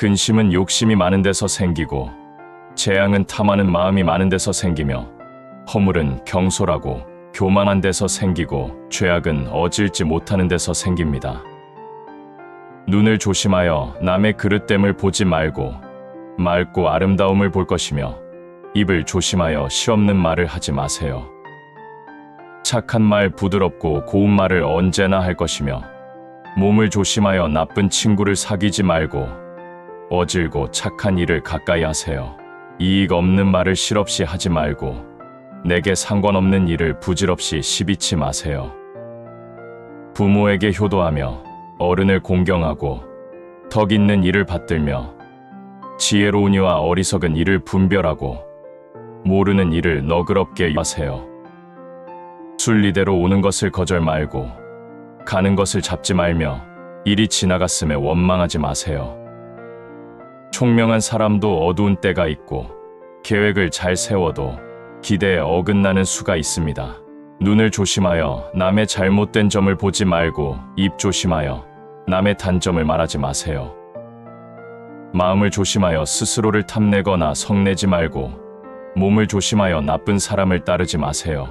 근심은 욕심이 많은 데서 생기고, 재앙은 탐하는 마음이 많은 데서 생기며, 허물은 경솔하고 교만한 데서 생기고, 죄악은 어질지 못하는 데서 생깁니다. 눈을 조심하여 남의 그릇됨을 보지 말고 맑고 아름다움을 볼 것이며, 입을 조심하여 시없는 말을 하지 마세요. 착한 말 부드럽고 고운 말을 언제나 할 것이며, 몸을 조심하여 나쁜 친구를 사귀지 말고 어질고 착한 일을 가까이 하세요. 이익 없는 말을 실없이 하지 말고 내게 상관없는 일을 부질없이 시비치 마세요. 부모에게 효도하며 어른을 공경하고 덕 있는 일을 받들며 지혜로운 이와 어리석은 일을 분별하고 모르는 일을 너그럽게 하세요. 순리대로 오는 것을 거절 말고 가는 것을 잡지 말며 일이 지나갔음에 원망하지 마세요. 총명한 사람도 어두운 때가 있고 계획을 잘 세워도 기대에 어긋나는 수가 있습니다. 눈을 조심하여 남의 잘못된 점을 보지 말고 입 조심하여 남의 단점을 말하지 마세요. 마음을 조심하여 스스로를 탐내거나 성내지 말고 몸을 조심하여 나쁜 사람을 따르지 마세요.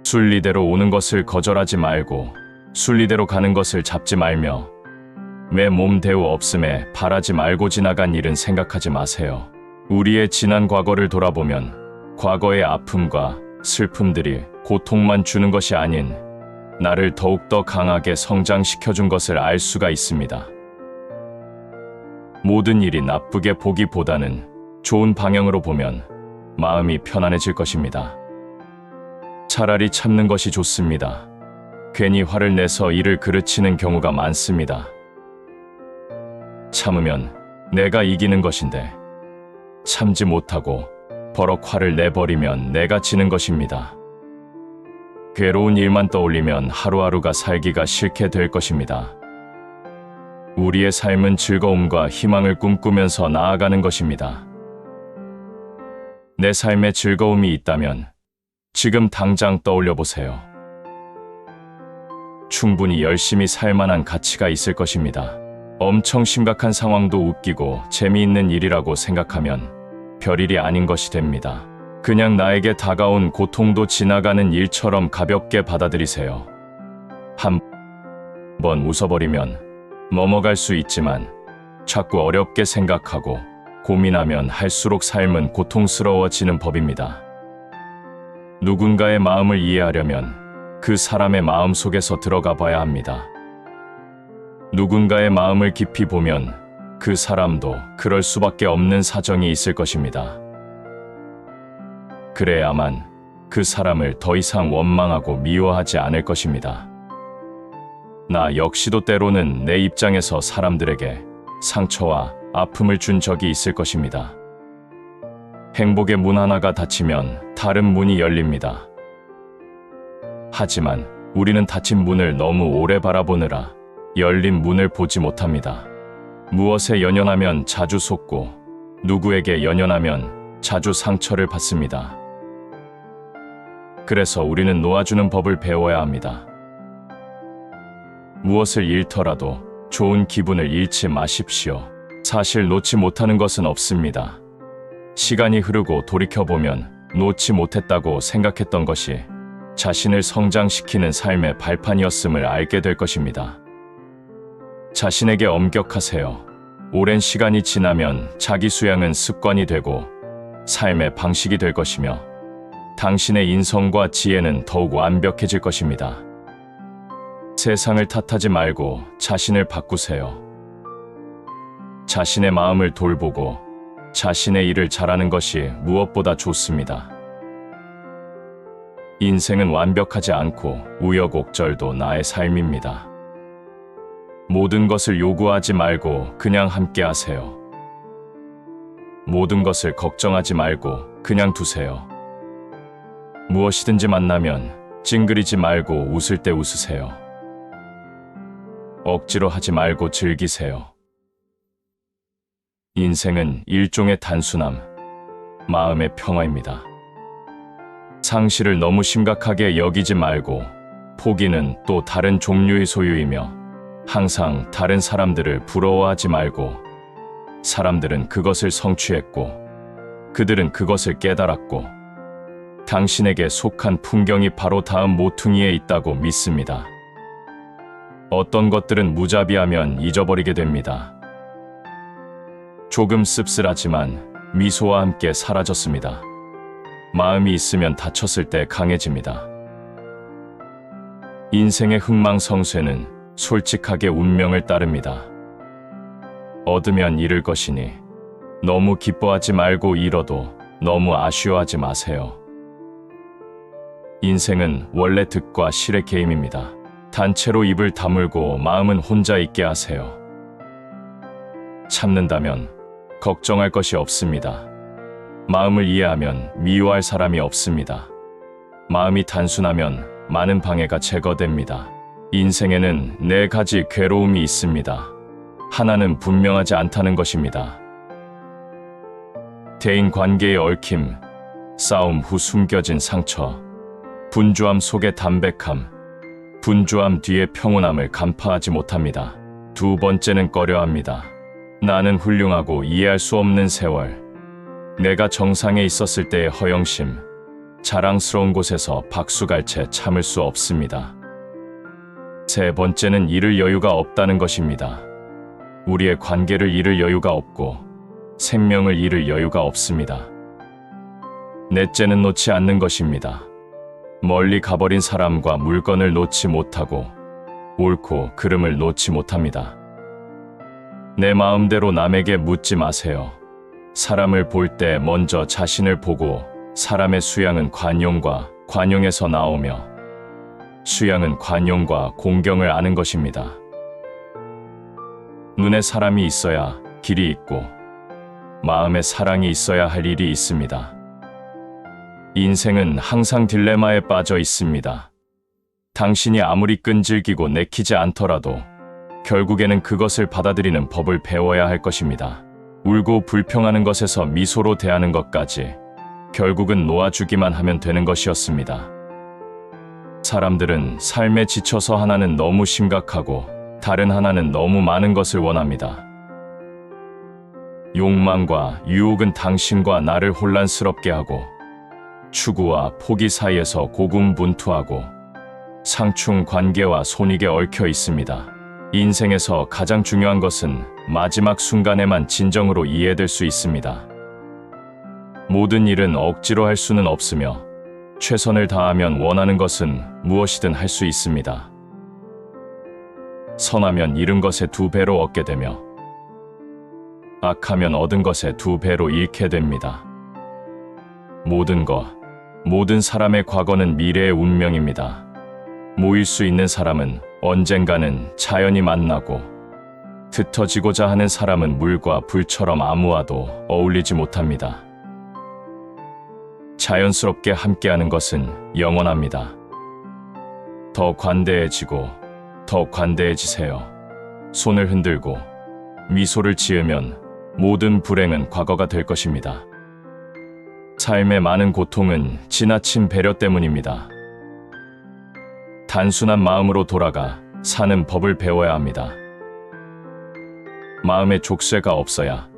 순리대로 오는 것을 거절하지 말고 순리대로 가는 것을 잡지 말며 내 몸 대우 없음에 바라지 말고 지나간 일은 생각하지 마세요. 우리의 지난 과거를 돌아보면 과거의 아픔과 슬픔들이 고통만 주는 것이 아닌 나를 더욱더 강하게 성장시켜준 것을 알 수가 있습니다. 모든 일이 나쁘게 보기보다는 좋은 방향으로 보면 마음이 편안해질 것입니다. 차라리 참는 것이 좋습니다. 괜히 화를 내서 일을 그르치는 경우가 많습니다. 참으면 내가 이기는 것인데 참지 못하고 버럭 화를 내버리면 내가 지는 것입니다. 괴로운 일만 떠올리면 하루하루가 살기가 싫게 될 것입니다. 우리의 삶은 즐거움과 희망을 꿈꾸면서 나아가는 것입니다. 내 삶에 즐거움이 있다면 지금 당장 떠올려 보세요. 충분히 열심히 살 만한 가치가 있을 것입니다. 엄청 심각한 상황도 웃기고 재미있는 일이라고 생각하면 별일이 아닌 것이 됩니다. 그냥 나에게 다가온 고통도 지나가는 일처럼 가볍게 받아들이세요. 한 번 웃어버리면 넘어갈 수 있지만 자꾸 어렵게 생각하고 고민하면 할수록 삶은 고통스러워지는 법입니다. 누군가의 마음을 이해하려면 그 사람의 마음 속에서 들어가 봐야 합니다. 누군가의 마음을 깊이 보면 그 사람도 그럴 수밖에 없는 사정이 있을 것입니다. 그래야만 그 사람을 더 이상 원망하고 미워하지 않을 것입니다. 나 역시도 때로는 내 입장에서 사람들에게 상처와 아픔을 준 적이 있을 것입니다. 행복의 문 하나가 닫히면 다른 문이 열립니다. 하지만 우리는 닫힌 문을 너무 오래 바라보느라 열린 문을 보지 못합니다. 무엇에 연연하면 자주 속고 누구에게 연연하면 자주 상처를 받습니다. 그래서 우리는 놓아주는 법을 배워야 합니다. 무엇을 잃더라도 좋은 기분을 잃지 마십시오. 사실 놓지 못하는 것은 없습니다. 시간이 흐르고 돌이켜보면 놓지 못했다고 생각했던 것이 자신을 성장시키는 삶의 발판이었음을 알게 될 것입니다. 자신에게 엄격하세요. 오랜 시간이 지나면 자기 수양은 습관이 되고 삶의 방식이 될 것이며 당신의 인성과 지혜는 더욱 완벽해질 것입니다. 세상을 탓하지 말고 자신을 바꾸세요. 자신의 마음을 돌보고 자신의 일을 잘하는 것이 무엇보다 좋습니다. 인생은 완벽하지 않고 우여곡절도 나의 삶입니다. 모든 것을 요구하지 말고 그냥 함께 하세요. 모든 것을 걱정하지 말고 그냥 두세요. 무엇이든지 만나면 찡그리지 말고 웃을 때 웃으세요. 억지로 하지 말고 즐기세요. 인생은 일종의 단순함, 마음의 평화입니다. 상실을 너무 심각하게 여기지 말고 포기는 또 다른 종류의 소유이며 항상 다른 사람들을 부러워하지 말고 사람들은 그것을 성취했고 그들은 그것을 깨달았고 당신에게 속한 풍경이 바로 다음 모퉁이에 있다고 믿습니다. 어떤 것들은 무자비하면 잊어버리게 됩니다. 조금 씁쓸하지만 미소와 함께 사라졌습니다. 마음이 있으면 다쳤을 때 강해집니다. 인생의 흥망성쇠는 솔직하게 운명을 따릅니다. 얻으면 잃을 것이니 너무 기뻐하지 말고 잃어도 너무 아쉬워하지 마세요. 인생은 원래 득과 실의 게임입니다. 단체로 입을 다물고 마음은 혼자 있게 하세요. 참는다면 걱정할 것이 없습니다. 마음을 이해하면 미워할 사람이 없습니다. 마음이 단순하면 많은 방해가 제거됩니다. 인생에는 4가지 괴로움이 있습니다. 하나는 분명하지 않다는 것입니다. 대인 관계의 얽힘, 싸움 후 숨겨진 상처, 분주함 속의 담백함, 분주함 뒤의 평온함을 간파하지 못합니다. 2번째는 꺼려합니다. 나는 훌륭하고 이해할 수 없는 세월, 내가 정상에 있었을 때의 허영심, 자랑스러운 곳에서 박수갈채 참을 수 없습니다. 3번째는 잃을 여유가 없다는 것입니다. 우리의 관계를 잃을 여유가 없고 생명을 잃을 여유가 없습니다. 넷째는 놓지 않는 것입니다. 멀리 가버린 사람과 물건을 놓지 못하고 옳고 그름을 놓지 못합니다. 내 마음대로 남에게 묻지 마세요. 사람을 볼 때 먼저 자신을 보고 사람의 수양은 관용과 관용에서 나오며 수양은 관용과 공경을 아는 것입니다. 눈에 사람이 있어야 길이 있고 마음에 사랑이 있어야 할 일이 있습니다. 인생은 항상 딜레마에 빠져 있습니다. 당신이 아무리 끈질기고 내키지 않더라도 결국에는 그것을 받아들이는 법을 배워야 할 것입니다. 울고 불평하는 것에서 미소로 대하는 것까지 결국은 놓아주기만 하면 되는 것이었습니다. 사람들은 삶에 지쳐서 하나는 너무 심각하고 다른 하나는 너무 많은 것을 원합니다. 욕망과 유혹은 당신과 나를 혼란스럽게 하고 추구와 포기 사이에서 고군분투하고 상충 관계와 손익에 얽혀 있습니다. 인생에서 가장 중요한 것은 마지막 순간에만 진정으로 이해될 수 있습니다. 모든 일은 억지로 할 수는 없으며 최선을 다하면 원하는 것은 무엇이든 할 수 있습니다. 선하면 잃은 것의 2배로 얻게 되며 악하면 얻은 것의 2배로 잃게 됩니다. 모든 사람의 과거는 미래의 운명입니다. 모일 수 있는 사람은 언젠가는 자연히 만나고 흩어지고자 하는 사람은 물과 불처럼 아무와도 어울리지 못합니다. 자연스럽게 함께하는 것은 영원합니다. 더 관대해지고 더 관대해지세요. 손을 흔들고 미소를 지으면 모든 불행은 과거가 될 것입니다. 삶의 많은 고통은 지나친 배려 때문입니다. 단순한 마음으로 돌아가 사는 법을 배워야 합니다. 마음에 족쇄가 없어야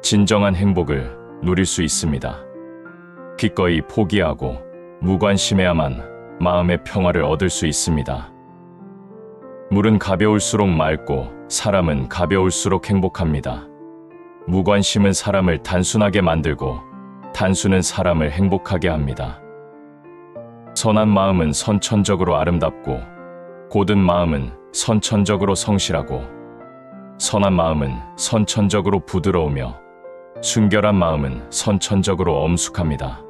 진정한 행복을 누릴 수 있습니다. 기꺼이 포기하고 무관심해야만 마음의 평화를 얻을 수 있습니다. 물은 가벼울수록 맑고 사람은 가벼울수록 행복합니다. 무관심은 사람을 단순하게 만들고 단순은 사람을 행복하게 합니다. 선한 마음은 선천적으로 아름답고 고든 마음은 선천적으로 성실하고 선한 마음은 선천적으로 부드러우며 순결한 마음은 선천적으로 엄숙합니다.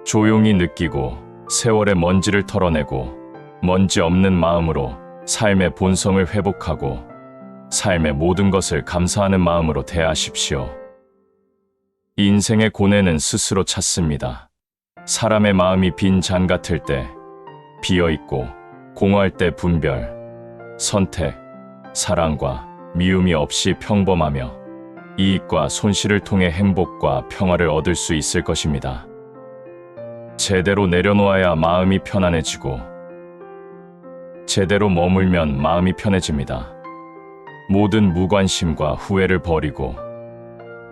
조용히 느끼고 세월의 먼지를 털어내고 먼지 없는 마음으로 삶의 본성을 회복하고 삶의 모든 것을 감사하는 마음으로 대하십시오. 인생의 고뇌는 스스로 찾습니다. 사람의 마음이 빈 잔 같을 때, 비어있고 공허할 때 분별, 선택, 사랑과 미움이 없이 평범하며 이익과 손실을 통해 행복과 평화를 얻을 수 있을 것입니다. 제대로 내려놓아야 마음이 편안해지고 제대로 머물면 마음이 편해집니다. 모든 무관심과 후회를 버리고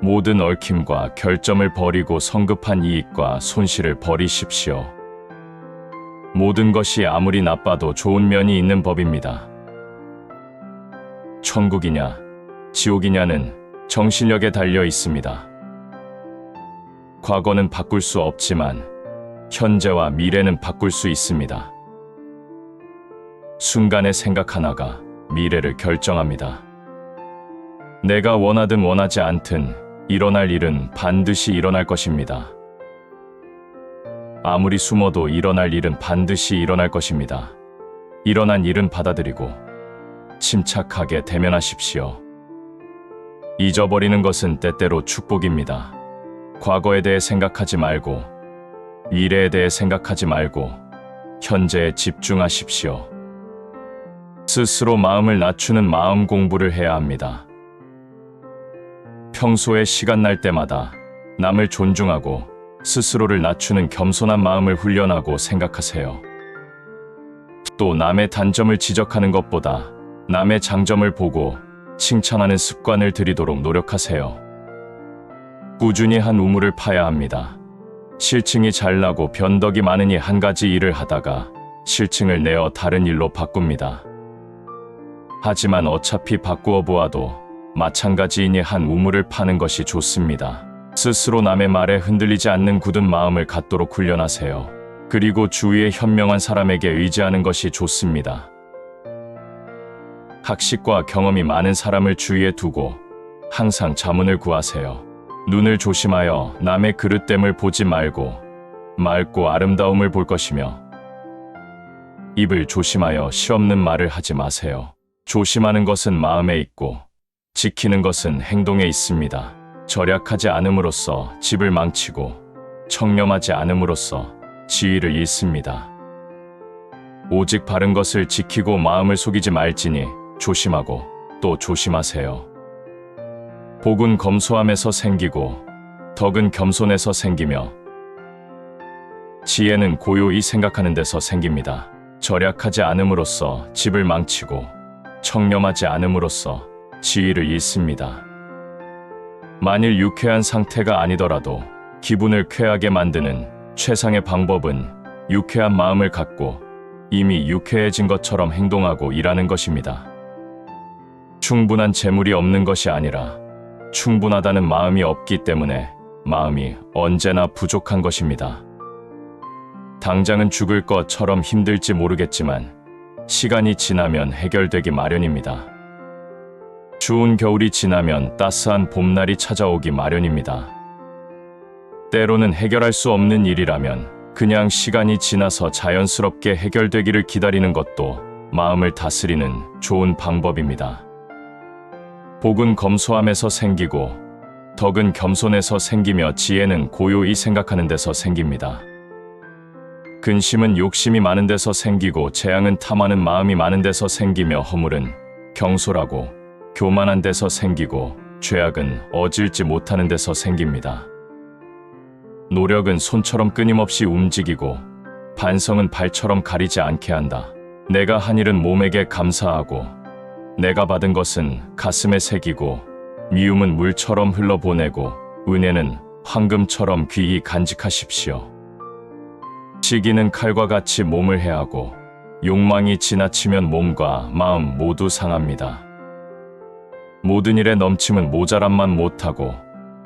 모든 얽힘과 결점을 버리고 성급한 이익과 손실을 버리십시오. 모든 것이 아무리 나빠도 좋은 면이 있는 법입니다. 천국이냐, 지옥이냐는 정신력에 달려 있습니다. 과거는 바꿀 수 없지만 현재와 미래는 바꿀 수 있습니다. 순간의 생각 하나가 미래를 결정합니다. 내가 원하든 원하지 않든 일어날 일은 반드시 일어날 것입니다. 아무리 숨어도 일어날 일은 반드시 일어날 것입니다. 일어난 일은 받아들이고 침착하게 대면하십시오. 잊어버리는 것은 때때로 축복입니다. 과거에 대해 생각하지 말고 미래에 대해 생각하지 말고 현재에 집중하십시오. 스스로 마음을 낮추는 마음 공부를 해야 합니다. 평소에 시간 날 때마다 남을 존중하고 스스로를 낮추는 겸손한 마음을 훈련하고 생각하세요. 또 남의 단점을 지적하는 것보다 남의 장점을 보고 칭찬하는 습관을 들이도록 노력하세요. 꾸준히 한 우물을 파야 합니다. 실증이 잘 나고 변덕이 많으니 한 가지 일을 하다가 실증을 내어 다른 일로 바꿉니다. 하지만 어차피 바꾸어 보아도 마찬가지이니 한 우물을 파는 것이 좋습니다. 스스로 남의 말에 흔들리지 않는 굳은 마음을 갖도록 훈련하세요. 그리고 주위의 현명한 사람에게 의지하는 것이 좋습니다. 학식과 경험이 많은 사람을 주위에 두고 항상 자문을 구하세요. 눈을 조심하여 남의 그릇됨을 보지 말고 맑고 아름다움을 볼 것이며 입을 조심하여 실없는 말을 하지 마세요. 조심하는 것은 마음에 있고 지키는 것은 행동에 있습니다. 절약하지 않음으로써 집을 망치고 청렴하지 않음으로써 지위를 잃습니다. 오직 바른 것을 지키고 마음을 속이지 말지니 조심하고 또 조심하세요. 복은 검소함에서 생기고 덕은 겸손에서 생기며 지혜는 고요히 생각하는 데서 생깁니다. 절약하지 않음으로써 집을 망치고 청렴하지 않음으로써 지위를 잃습니다. 만일 유쾌한 상태가 아니더라도 기분을 쾌하게 만드는 최상의 방법은 유쾌한 마음을 갖고 이미 유쾌해진 것처럼 행동하고 일하는 것입니다. 충분한 재물이 없는 것이 아니라 충분하다는 마음이 없기 때문에 마음이 언제나 부족한 것입니다. 당장은 죽을 것처럼 힘들지 모르겠지만 시간이 지나면 해결되기 마련입니다. 추운 겨울이 지나면 따스한 봄날이 찾아오기 마련입니다. 때로는 해결할 수 없는 일이라면 그냥 시간이 지나서 자연스럽게 해결되기를 기다리는 것도 마음을 다스리는 좋은 방법입니다. 복은 검소함에서 생기고 덕은 겸손에서 생기며 지혜는 고요히 생각하는 데서 생깁니다. 근심은 욕심이 많은 데서 생기고 재앙은 탐하는 마음이 많은 데서 생기며 허물은 경솔하고 교만한 데서 생기고 죄악은 어질지 못하는 데서 생깁니다. 노력은 손처럼 끊임없이 움직이고 반성은 발처럼 가리지 않게 한다. 내가 한 일은 몸에게 감사하고 내가 받은 것은 가슴에 새기고 미움은 물처럼 흘러보내고 은혜는 황금처럼 귀히 간직하십시오. 시기는 칼과 같이 몸을 해하고 욕망이 지나치면 몸과 마음 모두 상합니다. 모든 일에 넘침은 모자람만 못하고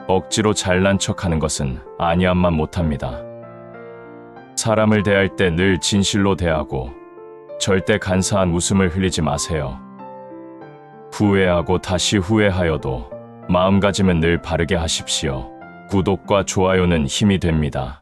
억지로 잘난 척하는 것은 아니함만 못합니다. 사람을 대할 때 늘 진실로 대하고 절대 간사한 웃음을 흘리지 마세요. 후회하고 다시 후회하여도 마음가짐은 늘 바르게 하십시오. 구독과 좋아요는 힘이 됩니다.